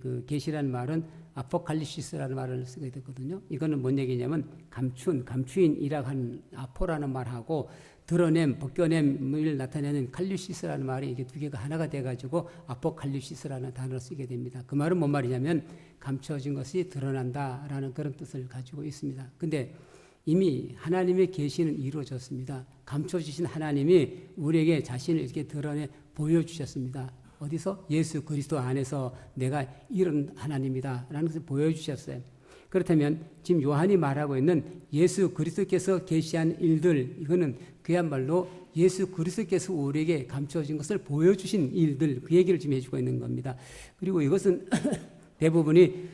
그 계시라는 말은 아포칼립시스라는 말을 쓰게 됐거든요. 이거는 뭔 얘기냐면 감추인이라고 하는 아포라는 말하고 드러냄, 벗겨냄을 나타내는 칼립시스라는 말이 이게 두 개가 하나가 돼가지고 아포칼립시스라는 단어를 쓰게 됩니다. 그 말은 뭔 말이냐면 감춰진 것이 드러난다라는 그런 뜻을 가지고 있습니다. 근데 이미 하나님의 계시는 이루어졌습니다. 감춰주신 하나님이 우리에게 자신을 이렇게 드러내 보여주셨습니다. 어디서? 예수 그리스도 안에서 내가 이런 하나님이다 라는 것을 보여주셨어요. 그렇다면 지금 요한이 말하고 있는 예수 그리스도께서 계시한 일들, 이거는 그야말로 예수 그리스도께서 우리에게 감춰진 것을 보여주신 일들, 그 얘기를 지금 해주고 있는 겁니다. 그리고 이것은 대부분이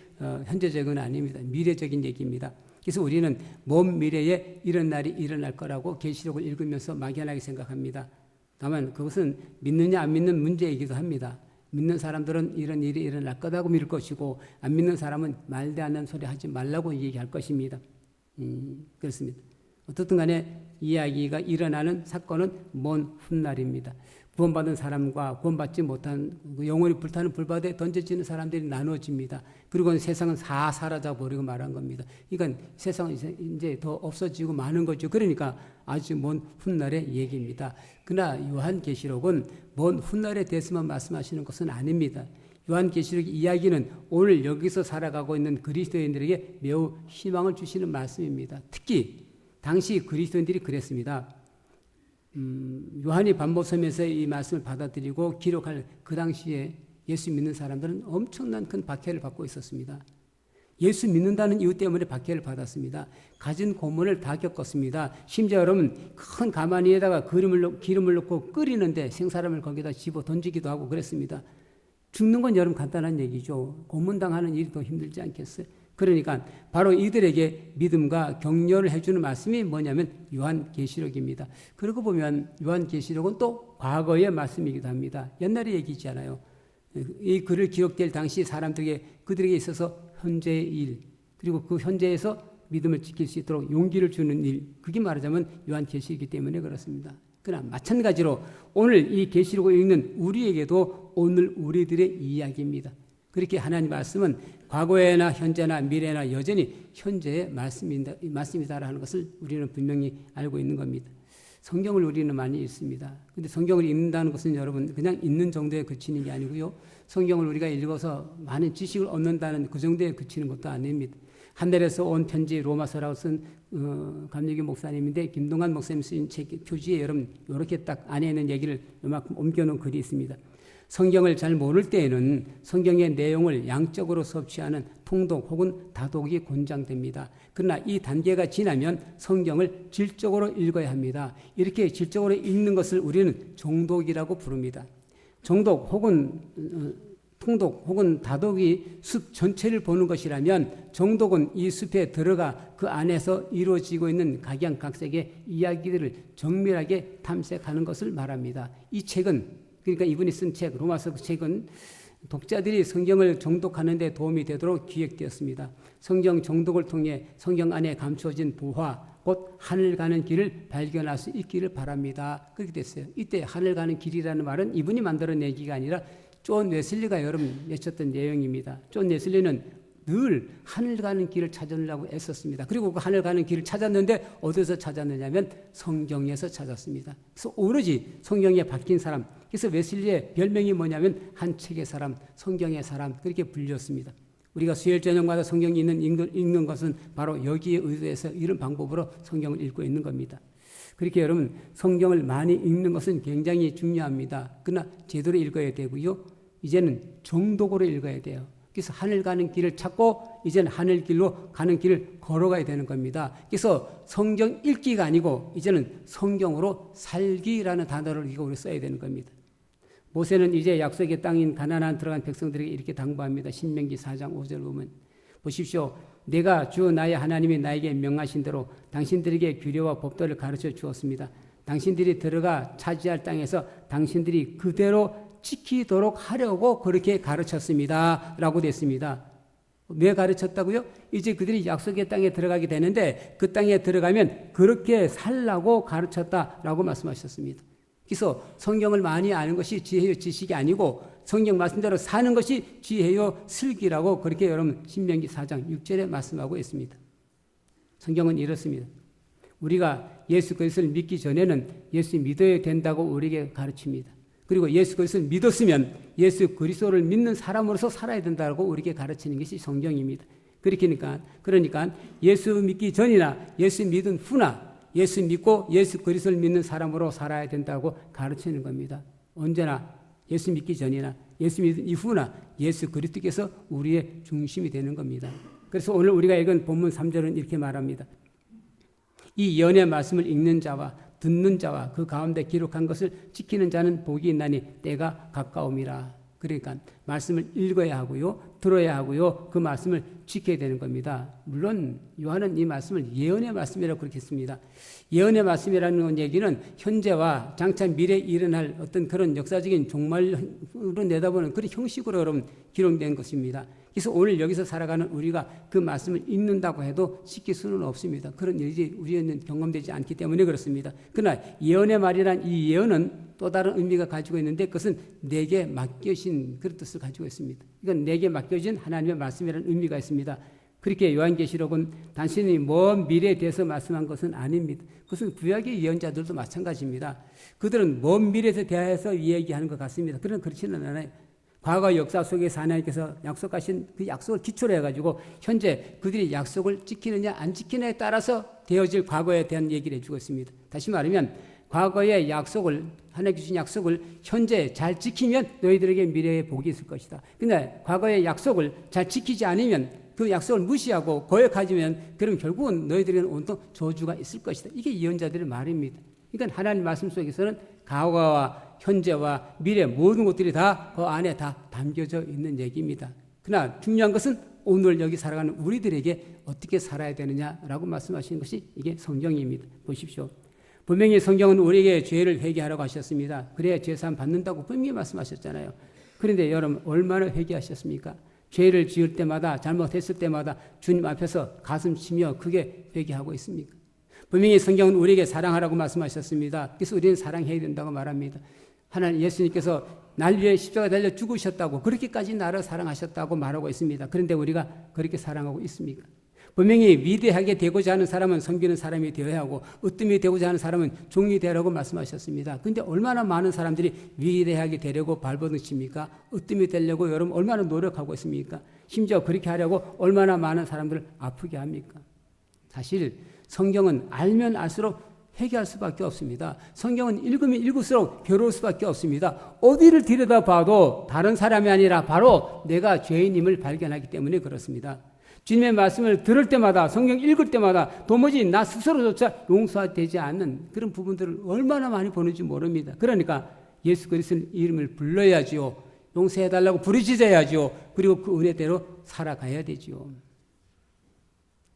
현재적은 아닙니다. 미래적인 얘기입니다. 그래서 우리는 먼 미래에 이런 날이 일어날 거라고 계시록을 읽으면서 막연하게 생각합니다. 다만 그것은 믿느냐 안 믿는 문제이기도 합니다. 믿는 사람들은 이런 일이 일어날 거라고 믿을 것이고 안 믿는 사람은 말도 안 되는 소리 하지 말라고 얘기할 것입니다. 그렇습니다. 어떻든 간에 이야기가 일어나는 사건은 먼 훗날입니다. 구원받은 사람과 구원받지 못한 영원히 불타는 불바다에 던져지는 사람들이 나눠집니다. 그리고 세상은 다 사라져버리고 말한 겁니다. 이건 세상은 이제 더 없어지고 마는 거죠. 그러니까 아주 먼 훗날의 얘기입니다. 그러나 요한계시록은 먼 훗날에 대해서만 말씀하시는 것은 아닙니다. 요한계시록 이야기는 오늘 여기서 살아가고 있는 그리스도인들에게 매우 희망을 주시는 말씀입니다. 특히 당시 그리스도인들이 그랬습니다. 요한이 반복섬에서 이 말씀을 받아들이고 기록할 그 당시에 예수 믿는 사람들은 엄청난 큰 박해를 받고 있었습니다. 예수 믿는다는 이유 때문에 박해를 받았습니다. 가진 고문을 다 겪었습니다. 심지어 여러분 큰 가마니 위에다가 기름을 넣고 끓이는데 생사람을 거기다 집어 던지기도 하고 그랬습니다. 죽는 건 여러분 간단한 얘기죠. 고문당하는 일이 더 힘들지 않겠어요? 그러니까 바로 이들에게 믿음과 격려를 해주는 말씀이 뭐냐면 요한계시록입니다. 그러고 보면 요한계시록은 또 과거의 말씀이기도 합니다. 옛날의 얘기잖아요. 이 글을 기록될 당시 그들에게 있어서 현재의 일, 그리고 그 현재에서 믿음을 지킬 수 있도록 용기를 주는 일, 그게 말하자면 요한계시이기 때문에 그렇습니다. 그러나 마찬가지로 오늘 이 계시록을 읽는 우리에게도 오늘 우리들의 이야기입니다. 그렇게 하나님 말씀은 과거에나 현재나 미래나 여전히 현재의 말씀이다라는 것을 우리는 분명히 알고 있는 겁니다. 성경을 우리는 많이 읽습니다. 근데 성경을 읽는다는 것은 여러분 그냥 읽는 정도에 그치는 게 아니고요. 성경을 우리가 읽어서 많은 지식을 얻는다는 그 정도에 그치는 것도 아닙니다. 하늘에서 온 편지 로마서라고 쓴 감리교 목사님인데 김동관 목사님 쓴 책 표지에 여러분 이렇게 딱 안에 있는 얘기를 이만큼 옮겨놓은 글이 있습니다. 성경을 잘 모를 때에는 성경의 내용을 양적으로 섭취하는 통독 혹은 다독이 권장됩니다. 그러나 이 단계가 지나면 성경을 질적으로 읽어야 합니다. 이렇게 질적으로 읽는 것을 우리는 정독이라고 부릅니다. 정독 혹은 통독 혹은 다독이 숲 전체를 보는 것이라면 정독은 이 숲에 들어가 그 안에서 이루어지고 있는 각양각색의 이야기들을 정밀하게 탐색하는 것을 말합니다. 이 책은 그러니까 이분이 쓴 책, 로마서 그 책은 독자들이 성경을 정독하는 데 도움이 되도록 기획되었습니다. 성경 정독을 통해 성경 안에 감추어진 부화, 곧 하늘 가는 길을 발견할 수 있기를 바랍니다. 그렇게 됐어요. 이때 하늘 가는 길이라는 말은 이분이 만들어낸 얘기가 아니라 존 웨슬리가 여러분 외쳤던 내용입니다. 존 웨슬리는 늘 하늘 가는 길을 찾으려고 애썼습니다. 그리고 그 하늘 가는 길을 찾았는데 어디서 찾았느냐면 성경에서 찾았습니다. 그래서 오로지 성경에 박힌 사람, 그래서 웨슬리의 별명이 뭐냐면 한 책의 사람, 성경의 사람 그렇게 불렸습니다. 우리가 수요일 저녁마다 성경이 읽는 것은 바로 여기에 의도해서 이런 방법으로 성경을 읽고 있는 겁니다. 그렇게 여러분 성경을 많이 읽는 것은 굉장히 중요합니다. 그러나 제대로 읽어야 되고요. 이제는 정독으로 읽어야 돼요. 그래서 하늘 가는 길을 찾고 이제는 하늘 길로 가는 길을 걸어가야 되는 겁니다. 그래서 성경 읽기가 아니고 이제는 성경으로 살기라는 단어를 이거 우리 써야 되는 겁니다. 모세는 이제 약속의 땅인 가나안 들어간 백성들에게 이렇게 당부합니다. 신명기 4장 5절 보면 보십시오. 내가 주 나의 하나님이 나에게 명하신 대로 당신들에게 규례와 법도를 가르쳐 주었습니다. 당신들이 들어가 차지할 땅에서 당신들이 그대로 지키도록 하려고 그렇게 가르쳤습니다. 라고 됐습니다. 왜 가르쳤다고요? 이제 그들이 약속의 땅에 들어가게 되는데 그 땅에 들어가면 그렇게 살라고 가르쳤다라고 말씀하셨습니다. 그래서 성경을 많이 아는 것이 지혜의 지식이 아니고 성경 말씀대로 사는 것이 지혜요 슬기라고 그렇게 여러분 신명기 4장 6절에 말씀하고 있습니다. 성경은 이렇습니다. 우리가 예수 그리스도를 믿기 전에는 예수 믿어야 된다고 우리에게 가르칩니다. 그리고 예수 그리스도를 믿었으면 예수 그리스도를 믿는 사람으로서 살아야 된다고 우리에게 가르치는 것이 성경입니다. 그러니까 예수 믿기 전이나 예수 믿은 후나 예수 믿고 예수 그리스도를 믿는 사람으로 살아야 된다고 가르치는 겁니다. 언제나 예수 믿기 전이나 예수 믿은 이후나 예수 그리스도께서 우리의 중심이 되는 겁니다. 그래서 오늘 우리가 읽은 본문 3절은 이렇게 말합니다. 이 예언의 말씀을 읽는 자와 듣는 자와 그 가운데 기록한 것을 지키는 자는 복이 있나니 때가 가까움이라. 그러니까 말씀을 읽어야 하고요, 들어야 하고요, 그 말씀을 지켜야 되는 겁니다. 물론 요한은 이 말씀을 예언의 말씀이라고 그렇게 했습니다. 예언의 말씀이라는 얘기는 현재와 장차 미래에 일어날 어떤 그런 역사적인 종말로 내다보는 그런 형식으로 여러분 기록된 것입니다. 그래서 오늘 여기서 살아가는 우리가 그 말씀을 읽는다고 해도 지킬 수는 없습니다. 그런 일이 우리에는 경험되지 않기 때문에 그렇습니다. 그러나 예언의 말이란 이 예언은 또 다른 의미가 가지고 있는데 그것은 내게 맡겨진 그런 뜻을 가지고 있습니다. 이건 내게 맡겨진 하나님의 말씀이라는 의미가 있습니다. 그렇게 요한계시록은 단순히 먼 미래에 대해서 말씀한 것은 아닙니다. 그것은 구약의 예언자들도 마찬가지입니다. 그들은 먼 미래에 대해서 이야기하는 것 같습니다. 그러나 그렇지는 않아요. 과거 역사 속에서 하나님께서 약속하신 그 약속을 기초로 해가지고 현재 그들이 약속을 지키느냐 안 지키느냐에 따라서 되어질 과거에 대한 얘기를 해주고 있습니다. 다시 말하면 과거의 약속을 하나님께 주신 약속을 현재 잘 지키면 너희들에게 미래에 복이 있을 것이다. 그런데 과거의 약속을 잘 지키지 않으면 그 약속을 무시하고 거역하지면 그럼 결국은 너희들에게는 온통 저주가 있을 것이다. 이게 예언자들의 말입니다. 그러니까 하나님 말씀 속에서는 과거와 현재와 미래 모든 것들이 다 그 안에 다 담겨져 있는 얘기입니다. 그러나 중요한 것은 오늘 여기 살아가는 우리들에게 어떻게 살아야 되느냐라고 말씀하시는 것이 이게 성경입니다. 보십시오. 분명히 성경은 우리에게 죄를 회개하라고 하셨습니다. 그래야 죄사함 받는다고 분명히 말씀하셨잖아요. 그런데 여러분 얼마나 회개하셨습니까? 죄를 지을 때마다 잘못했을 때마다 주님 앞에서 가슴 치며 크게 회개하고 있습니까? 분명히 성경은 우리에게 사랑하라고 말씀하셨습니다. 그래서 우리는 사랑해야 된다고 말합니다. 하나님 예수님께서 날 위해 십자가에 달려 죽으셨다고 그렇게까지 나를 사랑하셨다고 말하고 있습니다. 그런데 우리가 그렇게 사랑하고 있습니까? 분명히 위대하게 되고자 하는 사람은 섬기는 사람이 되어야 하고 으뜸이 되고자 하는 사람은 종이 되라고 말씀하셨습니다. 그런데 얼마나 많은 사람들이 위대하게 되려고 발버둥칩니까? 으뜸이 되려고 여러분 얼마나 노력하고 있습니까? 심지어 그렇게 하려고 얼마나 많은 사람들을 아프게 합니까? 사실 성경은 알면 알수록 회개할 수밖에 없습니다. 성경은 읽으면 읽을수록 괴로울 수밖에 없습니다. 어디를 들여다봐도 다른 사람이 아니라 바로 내가 죄인임을 발견하기 때문에 그렇습니다. 주님의 말씀을 들을 때마다 성경 읽을 때마다 도무지 나 스스로조차 용서되지 않는 그런 부분들을 얼마나 많이 보는지 모릅니다. 그러니까 예수 그리스도의 이름을 불러야지요. 용서해달라고 부르짖어야지요. 그리고 그 은혜대로 살아가야 되지요.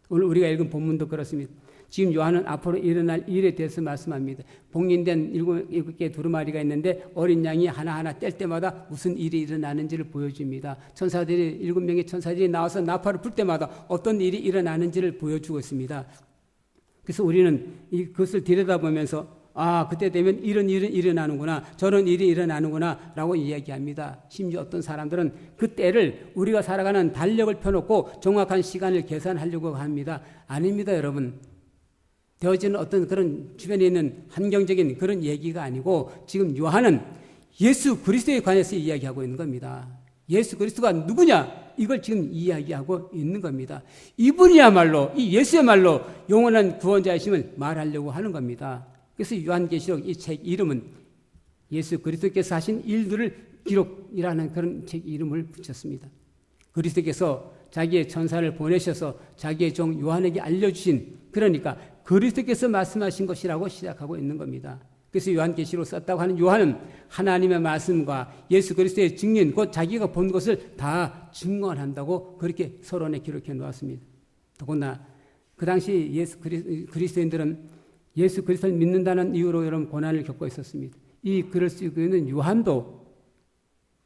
오늘 우리가 읽은 본문도 그렇습니다. 지금 요한은 앞으로 일어날 일에 대해서 말씀합니다. 봉인된 7개의 두루마리가 있는데 어린 양이 하나하나 뗄 때마다 무슨 일이 일어나는지를 보여줍니다. 천사들이 7명의 천사들이 나와서 나팔을 불 때마다 어떤 일이 일어나는지를 보여주고 있습니다. 그래서 우리는 그것을 들여다보면서 그때 되면 이런 일은 일어나는구나, 저런 일이 일어나는구나 라고 이야기합니다. 심지어 어떤 사람들은 그 때를 우리가 살아가는 달력을 펴놓고 정확한 시간을 계산하려고 합니다. 아닙니다, 여러분. 되어지는 어떤 그런 주변에 있는 환경적인 그런 얘기가 아니고 지금 요한은 예수 그리스도에 관해서 이야기하고 있는 겁니다. 예수 그리스도가 누구냐? 이걸 지금 이야기하고 있는 겁니다. 이분이야말로 이 예수야말로 영원한 구원자이심을 말하려고 하는 겁니다. 그래서 요한계시록 이 책 이름은 예수 그리스도께서 하신 일들을 기록이라는 그런 책 이름을 붙였습니다. 그리스도께서 자기의 천사를 보내셔서 자기의 종 요한에게 알려주신 그러니까 그리스도께서 말씀하신 것이라고 시작하고 있는 겁니다. 그래서 요한계시록 썼다고 하는 요한은 하나님의 말씀과 예수 그리스도의 증인 곧 자기가 본 것을 다 증언한다고 그렇게 서론에 기록해 놓았습니다. 더구나 그 당시 그리스도인들은 예수 그리스도를 믿는다는 이유로 여러분 고난을 겪고 있었습니다. 이 글을 쓰고 있는 요한도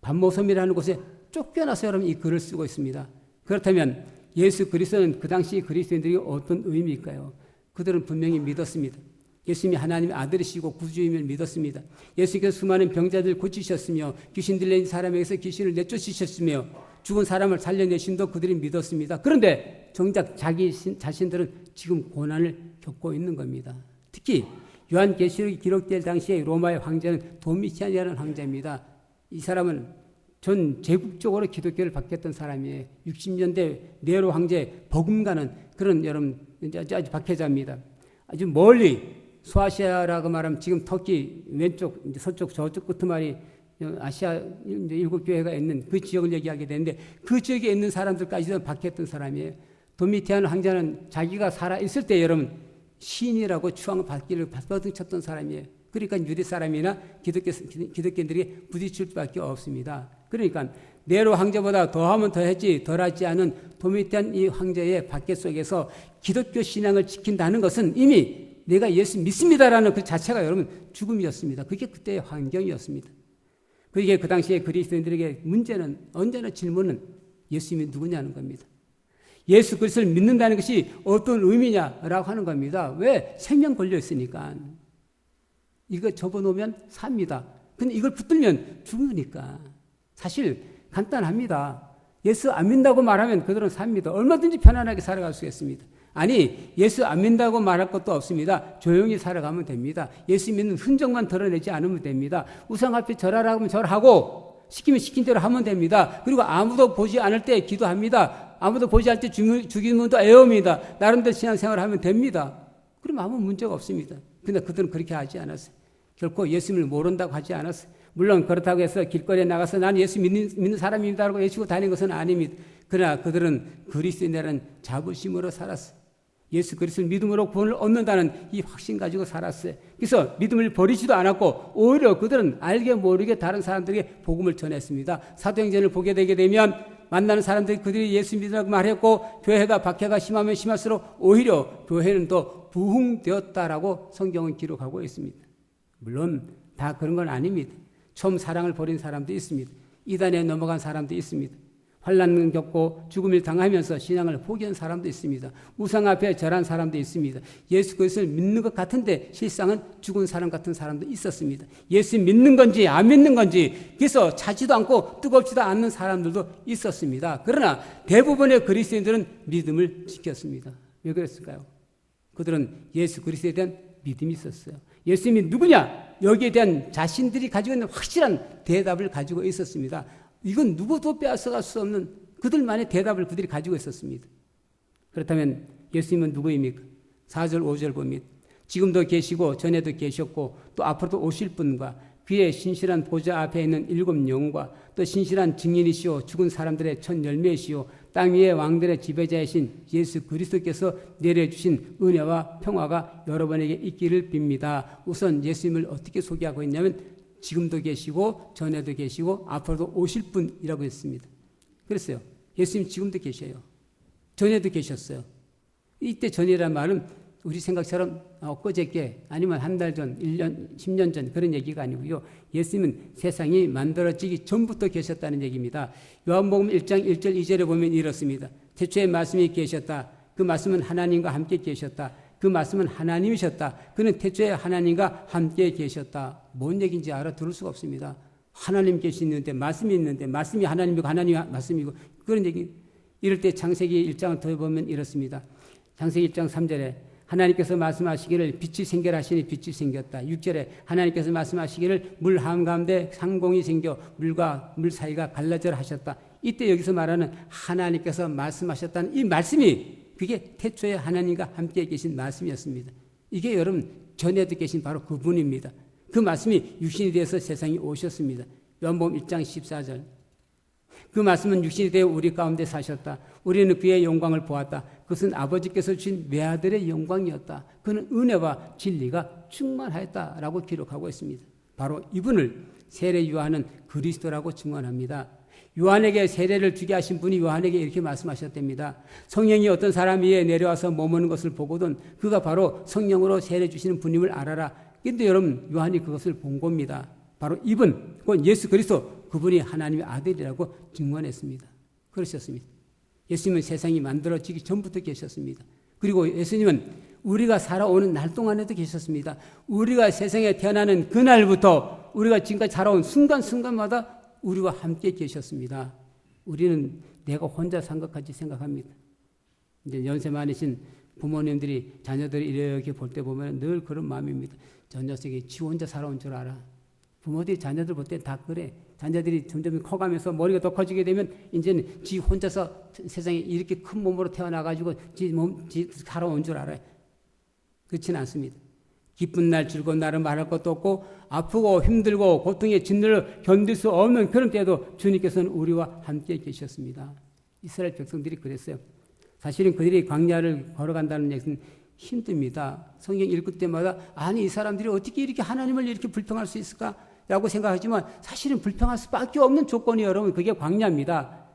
반모섬이라는 곳에 쫓겨나서 여러분 이 글을 쓰고 있습니다. 그렇다면 예수 그리스도는 그 당시 그리스도인들이 어떤 의미일까요? 그들은 분명히 믿었습니다. 예수님이 하나님의 아들이시고 구주임을 믿었습니다. 예수님께서 수많은 병자들 고치셨으며 귀신 들린 사람에게서 귀신을 내쫓으셨으며 죽은 사람을 살려내심도 그들이 믿었습니다. 그런데 정작 자기 자신들은 지금 고난을 겪고 있는 겁니다. 특히 요한계시록이 기록될 당시에 로마의 황제는 도미티안이라는 황제입니다. 이 사람은 전 제국적으로 기독교를 바뀌었던 사람이에요. 60년대 네로 황제 버금가는 그런 여러분 아주 박해자입니다. 아주 멀리 소아시아라고 말하면 지금 터키 왼쪽 서쪽 저쪽 끝머리 아시아 7교회가 있는 그 지역을 얘기하게 되는데 그 지역에 있는 사람들까지도 박해했던 사람이에요. 도미티안 황제는 자기가 살아있을 때 여러분 시인이라고 추앙을 받기를 받아쳤던 사람이에요. 그러니까 유대 사람이나 기독교인들이 부딪힐 수밖에 없습니다. 그러니까 네로 황제보다 더하면 더했지 덜하지 않은 도미티안 이 황제의 박해 속에서 기독교 신앙을 지킨다는 것은 이미 내가 예수 믿습니다라는 그 자체가 여러분 죽음이었습니다. 그게 그때의 환경이었습니다. 그게 그 당시에 그리스도인들에게 문제는 언제나 질문은 예수님이 누구냐는 겁니다. 예수 그리스도를 믿는다는 것이 어떤 의미냐라고 하는 겁니다. 왜? 생명 걸려 있으니까. 이거 접어놓으면 삽니다. 근데 이걸 붙들면 죽으니까. 사실 간단합니다. 예수 안 믿는다고 말하면 그들은 삽니다. 얼마든지 편안하게 살아갈 수 있습니다. 아니 예수 안 믿는다고 말할 것도 없습니다. 조용히 살아가면 됩니다. 예수 믿는 흔적만 드러내지 않으면 됩니다. 우상 앞에 절하라고 하면 절하고 시키면 시킨 대로 하면 됩니다. 그리고 아무도 보지 않을 때 기도합니다. 아무도 보지 않을 때 죽이는 도 애웁니다. 나름대로 신앙생활을 하면 됩니다. 그러면 아무 문제가 없습니다. 근데 그들은 그렇게 하지 않았어요. 결코 예수님을 모른다고 하지 않았어요. 물론 그렇다고 해서 길거리에 나가서 나는 예수 믿는 사람입니다라고 외치고 다니는 것은 아닙니다. 그러나 그들은 그리스도인이라는 자부심으로 살았어요. 예수 그리스도를 믿음으로 구원을 얻는다는 이 확신 가지고 살았어요. 그래서 믿음을 버리지도 않았고 오히려 그들은 알게 모르게 다른 사람들에게 복음을 전했습니다. 사도행전을 보게 되게 되면 만나는 사람들이 그들이 예수 믿으라고 말했고 교회가 박해가 심하면 심할수록 오히려 교회는 더 부흥되었다라고 성경은 기록하고 있습니다. 물론 다 그런 건 아닙니다. 처음 사랑을 버린 사람도 있습니다. 이단에 넘어간 사람도 있습니다. 환난을 겪고 죽음을 당하면서 신앙을 포기한 사람도 있습니다. 우상 앞에 절한 사람도 있습니다. 예수 그리스도를 믿는 것 같은데 실상은 죽은 사람 같은 사람도 있었습니다. 예수 믿는 건지 안 믿는 건지 그래서 차지도 않고 뜨겁지도 않는 사람들도 있었습니다. 그러나 대부분의 그리스도인들은 믿음을 지켰습니다. 왜 그랬을까요? 그들은 예수 그리스도에 대한 믿음이 있었어요. 예수님이 누구냐? 여기에 대한 자신들이 가지고 있는 확실한 대답을 가지고 있었습니다. 이건 누구도 빼앗아갈 수 없는 그들만의 대답을 그들이 가지고 있었습니다. 그렇다면 예수님은 누구입니까? 4절 5절 봅니다. 지금도 계시고 전에도 계셨고 또 앞으로도 오실 분과 그의 신실한 보좌 앞에 있는 7 영과 또 신실한 증인이시오 죽은 사람들의 첫 열매이시오 땅 위의 왕들의 지배자이신 예수 그리스도께서 내려주신 은혜와 평화가 여러분에게 있기를 빕니다. 우선 예수님을 어떻게 소개하고 있냐면 지금도 계시고 전에도 계시고 앞으로도 오실 분이라고 했습니다. 그랬어요. 예수님 지금도 계셔요. 전에도 계셨어요. 이때 전이라는 말은 우리 생각처럼 엊그저께 아니면 한 달 전, 1년, 10년 전 그런 얘기가 아니고요. 예수님은 세상이 만들어지기 전부터 계셨다는 얘기입니다. 요한복음 1장 1절 2절에 보면 이렇습니다. 태초에 말씀이 계셨다. 그 말씀은 하나님과 함께 계셨다. 그 말씀은 하나님이셨다. 그는 태초에 하나님과 함께 계셨다. 뭔 얘기인지 알아들을 수가 없습니다. 하나님 계시는데 말씀이 있는데 말씀이 하나님이고 하나님이 말씀이고 그런 얘기. 이럴 때 창세기 1장을 더 보면 이렇습니다. 창세기 1장 3절에 하나님께서 말씀하시기를 빛이 생겨라 하시니 빛이 생겼다. 6절에 하나님께서 말씀하시기를 물 한가운데 상공이 생겨 물과 물 사이가 갈라져라 하셨다. 이때 여기서 말하는 하나님께서 말씀하셨다는 이 말씀이 그게 태초에 하나님과 함께 계신 말씀이었습니다. 이게 여러분 전에도 계신 바로 그분입니다. 그 말씀이 육신이 되어서 세상에 오셨습니다. 요한복음 1장 14절. 그 말씀은 육신이 되어 우리 가운데 사셨다. 우리는 그의 영광을 보았다. 그것은 아버지께서 주신 외아들의 영광이었다. 그는 은혜와 진리가 충만하였다라고 기록하고 있습니다. 바로 이분을 세례 요한은 그리스도라고 증언합니다. 요한에게 세례를 주게 하신 분이 요한에게 이렇게 말씀하셨답니다. 성령이 어떤 사람 위에 내려와서 머무는 것을 보거든 그가 바로 성령으로 세례 주시는 분임을 알아라. 그런데 여러분 요한이 그것을 본 겁니다. 바로 이분, 곧 예수 그리스도 그분이 하나님의 아들이라고 증언했습니다. 그러셨습니다. 예수님은 세상이 만들어지기 전부터 계셨습니다. 그리고 예수님은 우리가 살아오는 날 동안에도 계셨습니다. 우리가 세상에 태어나는 그날부터 우리가 지금까지 살아온 순간순간마다 우리와 함께 계셨습니다. 우리는 내가 혼자 산 것까지 생각합니다. 이제 연세 많으신 부모님들이 자녀들이 이렇게 볼 때 보면 늘 그런 마음입니다. 저 녀석이 지 혼자 살아온 줄 알아. 부모들이 자녀들 볼 때 다 그래. 자녀들이 점점 커가면서 머리가 더 커지게 되면 이제는 지 혼자서 세상에 이렇게 큰 몸으로 태어나가지고 지 살아온 줄 알아요. 그렇지는 않습니다. 기쁜 날 즐거운 날은 말할 것도 없고 아프고 힘들고 고통의 진노를 견딜 수 없는 그런 때도 주님께서는 우리와 함께 계셨습니다. 이스라엘 백성들이 그랬어요. 사실은 그들이 광야를 걸어간다는 얘기는 힘듭니다. 성경 읽을 때마다 아니 이 사람들이 어떻게 이렇게 하나님을 이렇게 불평할 수 있을까? 라고 생각하지만 사실은 불평할 수밖에 없는 조건이 여러분 그게 광야입니다.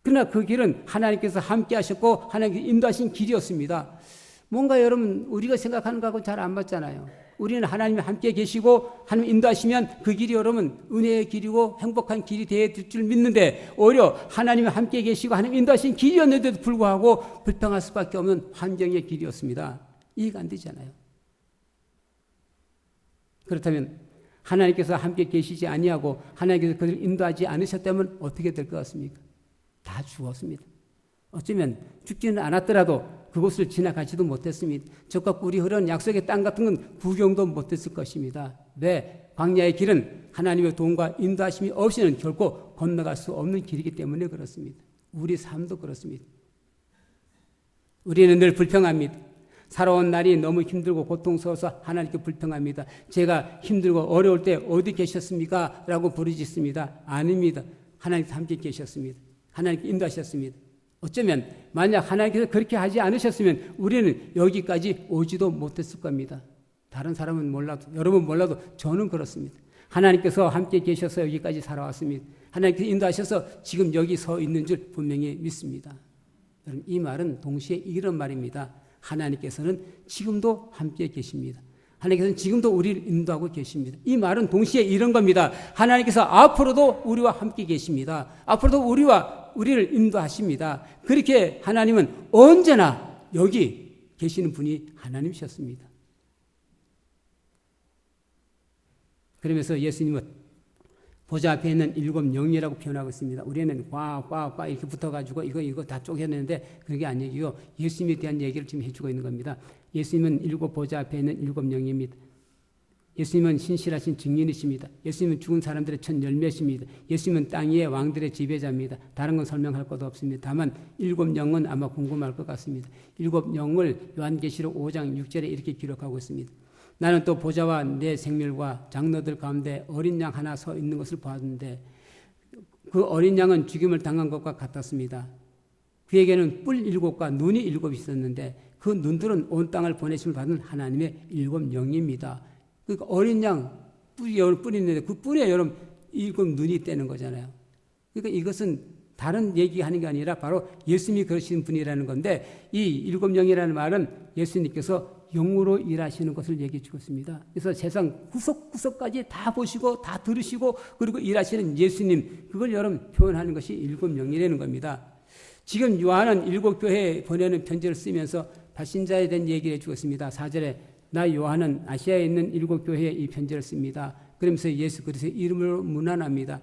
그러나 그 길은 하나님께서 함께 하셨고 하나님께서 인도하신 길이었습니다. 뭔가 여러분 우리가 생각하는 거하고 잘 안 맞잖아요. 우리는 하나님이 함께 계시고 하나님 인도하시면 그 길이 여러분 은혜의 길이고 행복한 길이 될 줄 믿는데 오히려 하나님이 함께 계시고 하나님 인도하신 길이었는데도 불구하고 불평할 수밖에 없는 환경의 길이었습니다. 이해가 안 되잖아요. 그렇다면 하나님께서 함께 계시지 아니하고 하나님께서 그들을 인도하지 않으셨다면 어떻게 될 것 같습니까? 다 죽었습니다. 어쩌면 죽지는 않았더라도 그곳을 지나가지도 못했습니다. 저과 꿀이 흐르는 약속의 땅 같은 건 구경도 못했을 것입니다. 왜? 광야의 길은 하나님의 도움과 인도하심이 없이는 결코 건너갈 수 없는 길이기 때문에 그렇습니다. 우리 삶도 그렇습니다. 우리는 늘 불평합니다. 살아온 날이 너무 힘들고 고통스러워서 하나님께 불평합니다. 제가 힘들고 어려울 때 어디 계셨습니까? 라고 부르짖습니다. 아닙니다. 하나님께서 함께 계셨습니다. 하나님께 인도하셨습니다. 어쩌면 만약 하나님께서 그렇게 하지 않으셨으면 우리는 여기까지 오지도 못했을 겁니다. 다른 사람은 몰라도 여러분 몰라도 저는 그렇습니다. 하나님께서 함께 계셔서 여기까지 살아왔습니다. 하나님께서 인도하셔서 지금 여기 서 있는 줄 분명히 믿습니다. 여러분 이 말은 동시에 이런 말입니다. 하나님께서는 지금도 함께 계십니다. 하나님께서는 지금도 우리를 인도하고 계십니다. 이 말은 동시에 이런 겁니다. 하나님께서 앞으로도 우리와 함께 계십니다. 앞으로도 우리를 인도하십니다. 그렇게 하나님은 언제나 여기 계시는 분이 하나님이셨습니다. 그러면서 예수님은 보좌 앞에 있는 7 영이라고 표현하고 있습니다. 우리는 꽉 이렇게 붙어가지고 이거 다 쪼개냈는데 그게 아니고요. 예수님에 대한 얘기를 지금 해주고 있는 겁니다. 예수님은 7 보좌 앞에 있는 7 영입니다. 예수님은 신실하신 증인이십니다. 예수님은 죽은 사람들의 첫 열매십니다. 예수님은 땅 위의 왕들의 지배자입니다. 다른 건 설명할 것도 없습니다. 다만 7 영은 아마 궁금할 것 같습니다. 7 영을 요한계시록 5장 6절에 이렇게 기록하고 있습니다. 나는 또 보좌와 내 생멸과 장로들 가운데 어린 양 하나 서 있는 것을 보았는데 그 어린 양은 죽임을 당한 것과 같았습니다. 그에게는 뿔 7과 눈이 7 있었는데 그 눈들은 온 땅을 보내심을 받은 하나님의 7 영입니다. 그러니까 어린 양 뿔이 있는데 그 뿔에 여러분 7 눈이 있다는 거잖아요. 그러니까 이것은 다른 얘기하는 게 아니라 바로 예수님이 그러신 분이라는 건데 이 7 영이라는 말은 예수님께서 영으로 일하시는 것을 얘기해 주고 있습니다. 그래서 세상 구석구석까지 다 보시고 다 들으시고 그리고 일하시는 예수님 그걸 여러분 표현하는 것이 7 영이라는 겁니다. 지금 요한은 7 교회에 보내는 편지를 쓰면서 발신자에 대한 얘기를 해주고 있습니다. 4절에 나 요한은 아시아에 있는 7 교회에 이 편지를 씁니다. 그러면서 예수 그리스도의 이름으로 문안합니다.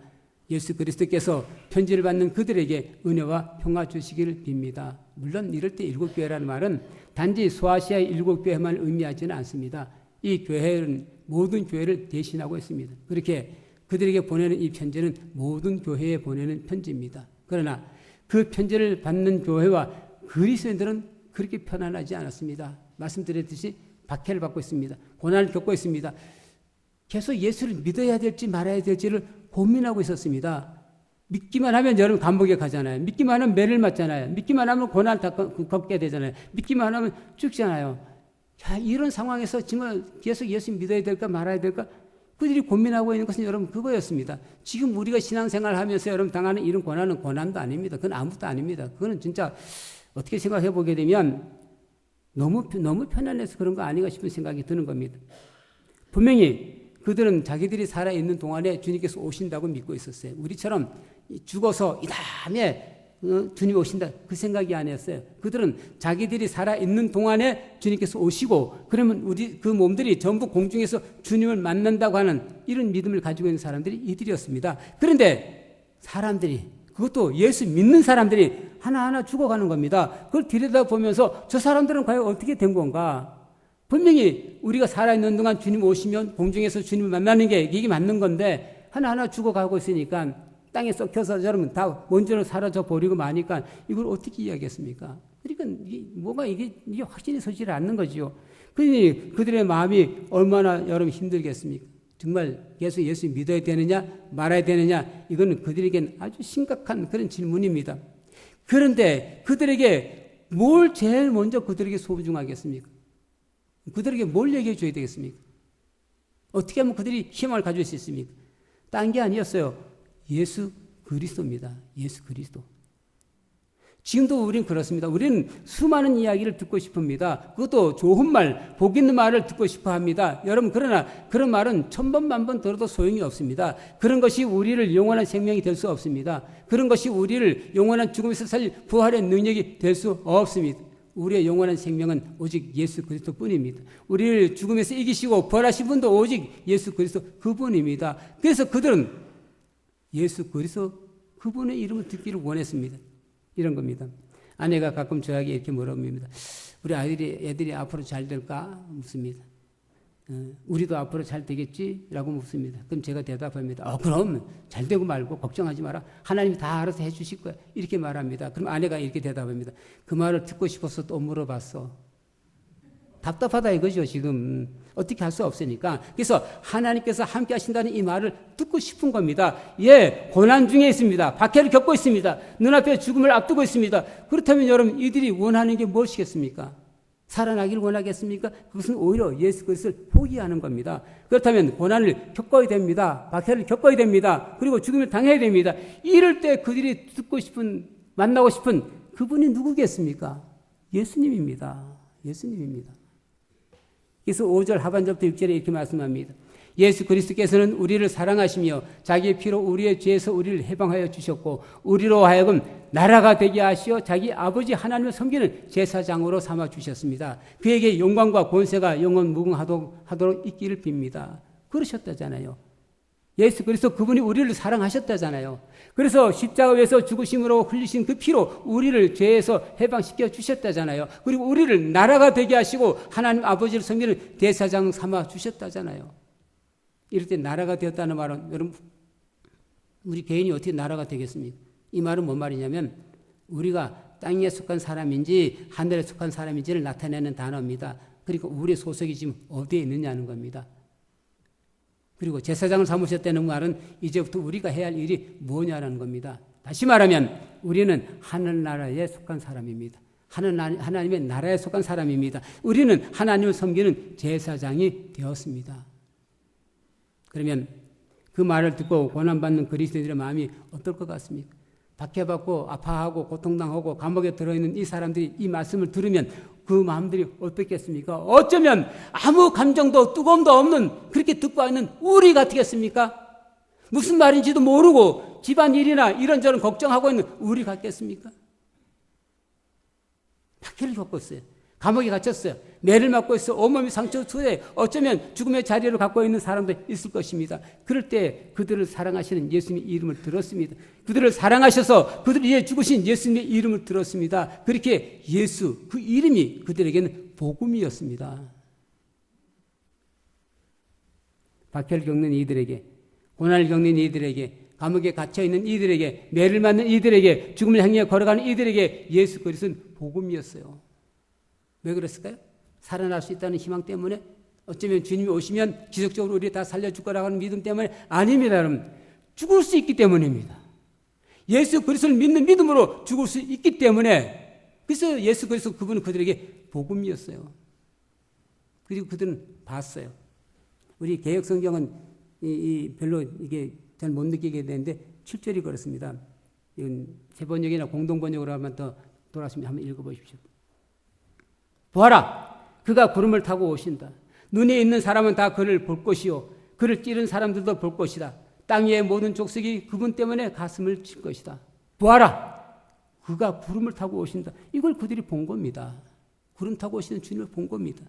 예수 그리스도께서 편지를 받는 그들에게 은혜와 평화 주시기를 빕니다. 물론 이럴 때 7 교회라는 말은 단지 소아시아의 7 교회만 의미하지는 않습니다. 이 교회는 모든 교회를 대신하고 있습니다. 그렇게 그들에게 보내는 이 편지는 모든 교회에 보내는 편지입니다. 그러나 그 편지를 받는 교회와 그리스도인들은 그렇게 편안하지 않았습니다. 말씀드렸듯이 박해를 받고 있습니다. 고난을 겪고 있습니다. 계속 예수를 믿어야 될지 말아야 될지를 고민하고 있었습니다. 믿기만 하면 여러분 감옥에 가잖아요. 믿기만 하면 매를 맞잖아요. 믿기만 하면 고난을 다 겪게 되잖아요. 믿기만 하면 죽잖아요. 자, 이런 상황에서 정말 계속 예수 믿어야 될까 말아야 될까? 그들이 고민하고 있는 것은 여러분 그거였습니다. 지금 우리가 신앙생활 하면서 여러분 당하는 이런 고난은 고난도 아닙니다. 그건 아무것도 아닙니다. 그거는 진짜 어떻게 생각해 보게 되면 너무 편안해서 그런 거 아닌가 싶은 생각이 드는 겁니다. 분명히 그들은 자기들이 살아있는 동안에 주님께서 오신다고 믿고 있었어요. 우리처럼 죽어서 이 다음에 주님 오신다 그 생각이 아니었어요. 그들은 자기들이 살아있는 동안에 주님께서 오시고 그러면 우리 그 몸들이 전부 공중에서 주님을 만난다고 하는 이런 믿음을 가지고 있는 사람들이 이들이었습니다. 그런데 사람들이 그것도 예수 믿는 사람들이 하나하나 죽어가는 겁니다. 그걸 들여다보면서 저 사람들은 과연 어떻게 된 건가? 분명히 우리가 살아있는 동안 주님 오시면 공중에서 주님을 만나는 게 이게 맞는 건데 하나하나 죽어가고 있으니까 땅에 썩혀서 저러면 다 먼저는 사라져 버리고 마니까 이걸 어떻게 이야기했습니까? 그러니까 이게 확신이 서지를 않는 거죠. 그러니 그들의 마음이 얼마나 여러분 힘들겠습니까? 정말 예수 믿어야 되느냐 말아야 되느냐 이거는 그들에겐 아주 심각한 그런 질문입니다. 그런데 그들에게 뭘 제일 먼저 그들에게 소중하겠습니까? 그들에게 뭘 얘기해 줘야 되겠습니까? 어떻게 하면 그들이 희망을 가질 수 있습니까? 딴 게 아니었어요. 예수 그리스도입니다. 예수 그리스도. 지금도 우리는 그렇습니다. 우리는 수많은 이야기를 듣고 싶습니다. 그것도 좋은 말, 복 있는 말을 듣고 싶어 합니다. 여러분, 그러나 그런 말은 1000번, 1000번 들어도 소용이 없습니다. 그런 것이 우리를 영원한 생명이 될 수 없습니다. 그런 것이 우리를 영원한 죽음에서 살릴 부활의 능력이 될 수 없습니다. 우리의 영원한 생명은 오직 예수 그리스도 뿐입니다. 우리를 죽음에서 이기시고 부활하신 분도 오직 예수 그리스도 그분입니다. 그래서 그들은 예수 그리스도 그분의 이름을 듣기를 원했습니다. 이런 겁니다. 아내가 가끔 저에게 이렇게 물어봅니다. 우리 애들이 앞으로 잘 될까? 묻습니다. 우리도 앞으로 잘 되겠지? 라고 묻습니다. 그럼 제가 대답합니다. 그럼 잘 되고 말고 걱정하지 마라. 하나님이 다 알아서 해 주실 거야. 이렇게 말합니다. 그럼 아내가 이렇게 대답합니다. 그 말을 듣고 싶어서 또 물어봤어. 답답하다 이거죠, 지금. 어떻게 할 수 없으니까. 그래서 하나님께서 함께 하신다는 이 말을 듣고 싶은 겁니다. 예, 고난 중에 있습니다. 박해를 겪고 있습니다. 눈앞에 죽음을 앞두고 있습니다. 그렇다면 여러분, 이들이 원하는 게 무엇이겠습니까? 살아나기를 원하겠습니까? 그것은 오히려 예수 그리스도를 포기하는 겁니다. 그렇다면 고난을 겪어야 됩니다. 박해를 겪어야 됩니다. 그리고 죽음을 당해야 됩니다. 이럴 때 그들이 만나고 싶은 그분이 누구겠습니까? 예수님입니다. 예수님입니다. 그래서 5절 하반절부터 6절에 이렇게 말씀합니다. 예수 그리스도께서는 우리를 사랑하시며 자기의 피로 우리의 죄에서 우리를 해방하여 주셨고 우리로 하여금 나라가 되게 하시어 자기 아버지 하나님을 섬기는 제사장으로 삼아 주셨습니다. 그에게 영광과 권세가 영원 무궁하도록 있기를 빕니다. 그러셨다잖아요. 예수 그리스도 그분이 우리를 사랑하셨다잖아요. 그래서 십자가에서 죽으심으로 흘리신 그 피로 우리를 죄에서 해방시켜 주셨다잖아요. 그리고 우리를 나라가 되게 하시고 하나님 아버지를 섬기는 대사장 삼아 주셨다잖아요. 이럴 때 나라가 되었다는 말은 여러분 우리 개인이 어떻게 나라가 되겠습니까? 이 말은 뭔 말이냐면 우리가 땅에 속한 사람인지 하늘에 속한 사람인지를 나타내는 단어입니다. 그리고 우리의 소속이 지금 어디에 있느냐는 겁니다. 그리고 제사장을 삼으셨다는 말은 이제부터 우리가 해야 할 일이 뭐냐라는 겁니다. 다시 말하면 우리는 하늘나라에 속한 사람입니다. 하나님의 나라에 속한 사람입니다. 우리는 하나님을 섬기는 제사장이 되었습니다. 그러면 그 말을 듣고 고난받는 그리스도인들의 마음이 어떨 것 같습니까? 박해받고 아파하고 고통당하고 감옥에 들어있는 이 사람들이 이 말씀을 들으면 그 마음들이 어떻겠습니까? 어쩌면 아무 감정도 뜨거움도 없는 그렇게 듣고 있는 우리 같겠습니까? 무슨 말인지도 모르고 집안일이나 이런저런 걱정하고 있는 우리 같겠습니까? 박해를 겪고 있어요. 감옥에 갇혔어요. 매를 맞고 있어 온몸이 상처 투에 어쩌면 죽음의 자리를 갖고 있는 사람도 있을 것입니다. 그럴 때 그들을 사랑하시는 예수님의 이름을 들었습니다. 그들을 사랑하셔서 그들을 위해 죽으신 예수님의 이름을 들었습니다. 그렇게 예수 그 이름이 그들에게는 복음이었습니다. 박해를 겪는 이들에게 고난을 겪는 이들에게 감옥에 갇혀있는 이들에게 매를 맞는 이들에게 죽음을 향해 걸어가는 이들에게 예수 그리스도는 복음이었어요. 왜 그랬을까요? 살아날 수 있다는 희망 때문에? 어쩌면 주님이 오시면 기적적으로 우리 다 살려줄 거라고 하는 믿음 때문에? 아닙니다, 여러분. 죽을 수 있기 때문입니다. 예수 그리스도를 믿는 믿음으로 죽을 수 있기 때문에 그래서 예수 그리스도 그분은 그들에게 복음이었어요. 그리고 그들은 봤어요. 우리 개역 성경은 별로 이게 잘 못 느끼게 되는데 7절이 그렇습니다. 이건 세번역이나 공동번역으로 한번 더 돌아가시면 한번 읽어보십시오. 보아라, 그가 구름을 타고 오신다. 눈에 있는 사람은 다 그를 볼 것이요 그를 찌른 사람들도 볼 것이다. 땅 위의 모든 족속이 그분 때문에 가슴을 칠 것이다. 보아라, 그가 구름을 타고 오신다. 이걸 그들이 본 겁니다. 구름 타고 오시는 주님을 본 겁니다.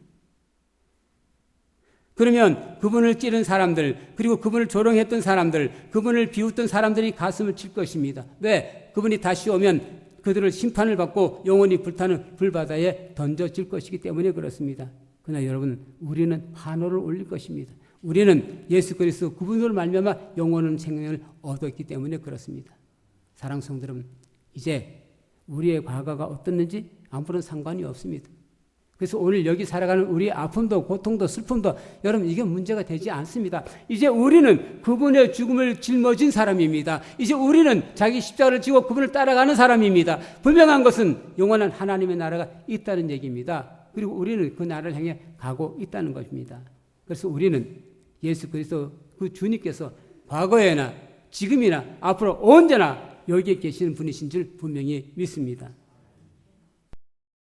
그러면 그분을 찌른 사람들, 그리고 그분을 조롱했던 사람들, 그분을 비웃던 사람들이 가슴을 칠 것입니다. 왜? 그분이 다시 오면 그들을 심판을 받고 영원히 불타는 불바다에 던져질 것이기 때문에 그렇습니다. 그러나 여러분, 우리는 환호를 올릴 것입니다. 우리는 예수 그리스도 그분으로 말미암아 영원한 생명을 얻었기 때문에 그렇습니다. 사랑하는 성도 여러분, 이제 우리의 과거가 어떻는지 아무런 상관이 없습니다. 그래서 오늘 여기 살아가는 우리의 아픔도 고통도 슬픔도 여러분 이게 문제가 되지 않습니다. 이제 우리는 그분의 죽음을 짊어진 사람입니다. 이제 우리는 자기 십자가를 지고 그분을 따라가는 사람입니다. 분명한 것은 영원한 하나님의 나라가 있다는 얘기입니다. 그리고 우리는 그 나라를 향해 가고 있다는 것입니다. 그래서 우리는 예수 그리스도 그 주님께서 과거에나 지금이나 앞으로 언제나 여기에 계시는 분이신 줄 분명히 믿습니다.